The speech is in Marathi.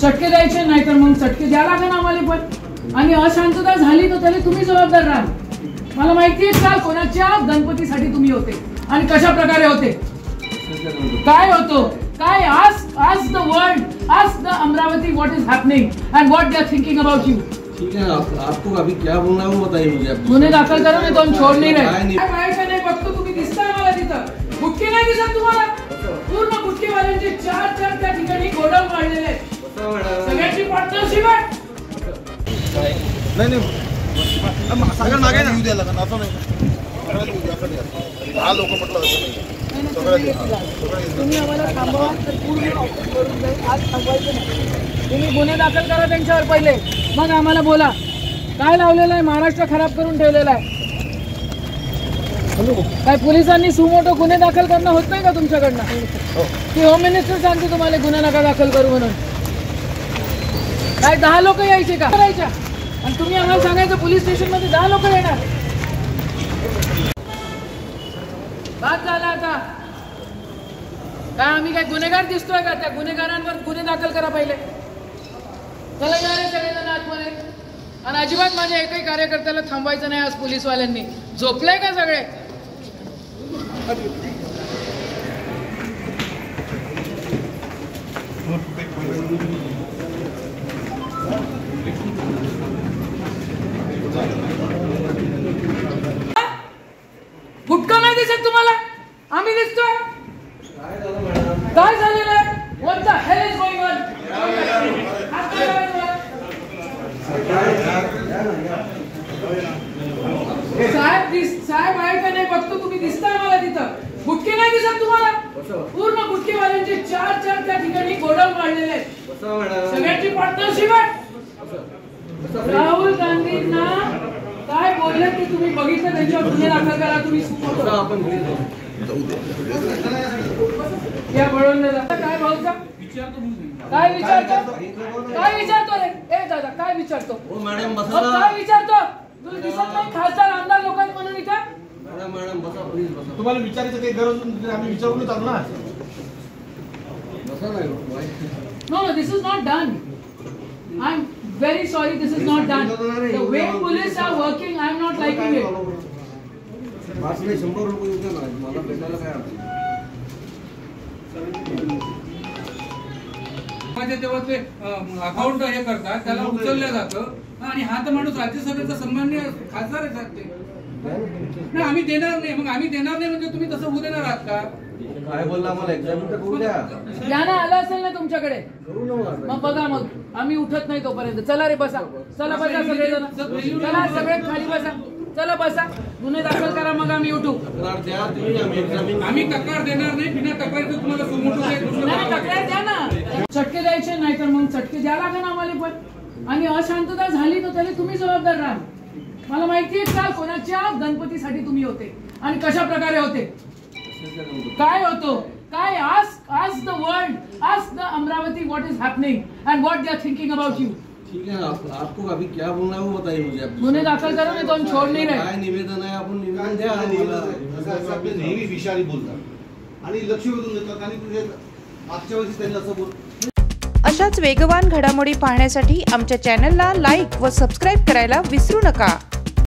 चटके द्यायचे नाही तर मग चटके द्या लागेल आम्हाला पण. आणि अशांतता झाली तर त्याला तुम्ही जबाबदार राहा. मला माहिती आहे काल कोणाच्या गणपतीसाठी तुम्ही होते आणि कशा प्रकारे होते, काय होतो, काय आज द वर्ल्ड, आज the Amravati what is happening end what they are thinking about you. ठीक है, आपको अभी क्या बोलना है वो बताइए मुझे. गुन्हे दाखल करो, मैं दोन छोड़ नहीं रहे. काय नाही बघतो तुम्ही दिसताय मला तिथं. गुटके नाही दिसत तुम्हाला. पूर्ण गुटकेवाल्यांचे चार त्या ठिकाणी गोडाऊन वाढलेले आहेत. सगळ्यांची पार्टनरशिप आहे. नाही सगळं मागे येऊ द्यायला का असं नाही. हा लोक म्हटलं तुम्ही आम्हाला थांबवा तर पूर्ण ऑफिस करून जाईल. आज थांबवायचं नाही. तुम्ही गुन्हे दाखल करा त्यांच्यावर पहिले, मग आम्हाला बोला. काय लावलेलं आहे, महाराष्ट्र खराब करून ठेवलेला आहे. काय पोलिसांनी सुमोटो गुन्हे दाखल करणं होत नाही का तुमच्याकडनं? की होम मिनिस्टर सांगते तुम्हाला गुन्हा नका दाखल करू म्हणून? काय 10 लोक यायचे का करायच्या? आणि तुम्ही आम्हाला सांगायचं पोलीस स्टेशन मध्ये 10 लोक येणार. बाद झाला आता. काय आम्ही काय गुन्हेगार दिसतोय का? त्या गुन्हेगारांवर गुन्हे दाखल करा पहिले. चला या रे सगळेजण आतमध्ये. आणि अजिबात माझ्या एकही कार्यकर्त्याला थांबवायचं नाही. आज पोलीसवाल्यांनी झोपलंय का सगळे? गुटखा नाही दिसत तुम्हाला? आम्ही दिसतोय. काय झालेलं आहे? What the hell is going on? साहेब आहे का नाही बघतो. तुम्ही दिसताय मला तिथं. गुटके नाही दिसत तुम्हाला? पूर्ण गुटकेवाल्यांचे चार त्या ठिकाणी गोडाऊन वाढलेले आहेत. सगळ्यांची पार्टनरशिप आहे. राहुल गांधींना काय बोलले की तुम्ही बघितलं, त्यांच्यावर गुन्हे दाखल करा. तुम्ही काय बोलता? काय विचारतो रे? ए दादा काय विचारतो? काय विचारतो? तुला दिसत नाही खासदार आमदार लोक आहेत म्हणून इथं? मॅडम बसा प्लीज बसा. तुम्हाला विचारायचं काही गरज नाही, आम्ही विचारूनच आलो ना. No, this is not done. I'm very sorry, this is not done. The way police are working, I'm not liking it. पाच नाही 100 रुपये येऊ द्या ना, मला भेटायला काय अडचण. तेव्हा ते अकाउंट हे करतात, त्याला उचललं जातं. आणि हा तर माणूस राज्यसभेचा सन्मान्य खासदार आहे. नाही आम्ही देणार नाही. मग आम्ही देणार नाही म्हणजे तुम्ही तसं होऊ देणार आहात का? काय बोलला मला एक्झामिन तर करू द्या. ज्ञान आलं असेल ना तुमच्याकडे, मग बघा. मग आम्ही उठत नाही तोपर्यंत. चला रे बसा. चला बसा सगळेजण. चला सगळे खाली बसा. चला बसा. गुन्हे दाखल करा मग आम्ही उठू. आम्ही तक्रार देणार नाही. बिना तक्रारीचं तुम्हाला सुमोटो तक्रार द्या ना. चटके द्यायचे नाही तर मग चटके द्या लागेल आम्हाला पण. आणि अशांतता झाली तर त्याला तुम्ही जबाबदार राहा. मला माहिती आहे काल कोणाच्या गणपतीसाठी तुम्ही होते आणि कशा प्रकारे होते, काय होतो, काय आज द वर्ल्ड, आज the Amravati what is happening end what they are thinking about you. ठीक है, आपको अभी क्या बोलना है वो बताइए मुझे. गुन्हे दाखल करो, मैं दोन छोड़ नहीं रहे. काय निवेदन आहे आपण निवेदन द्या. आपले नेहमी विषारी बोलतात आणि लक्ष वेधून देतात आणि मागच्या वेळेस त्यांनी असं बोल. अशाच वेगवान घडामोडी पाहण्यासाठी आमच्या चॅनलला लाईक व सबस्क्राईब करायला विसरू नका.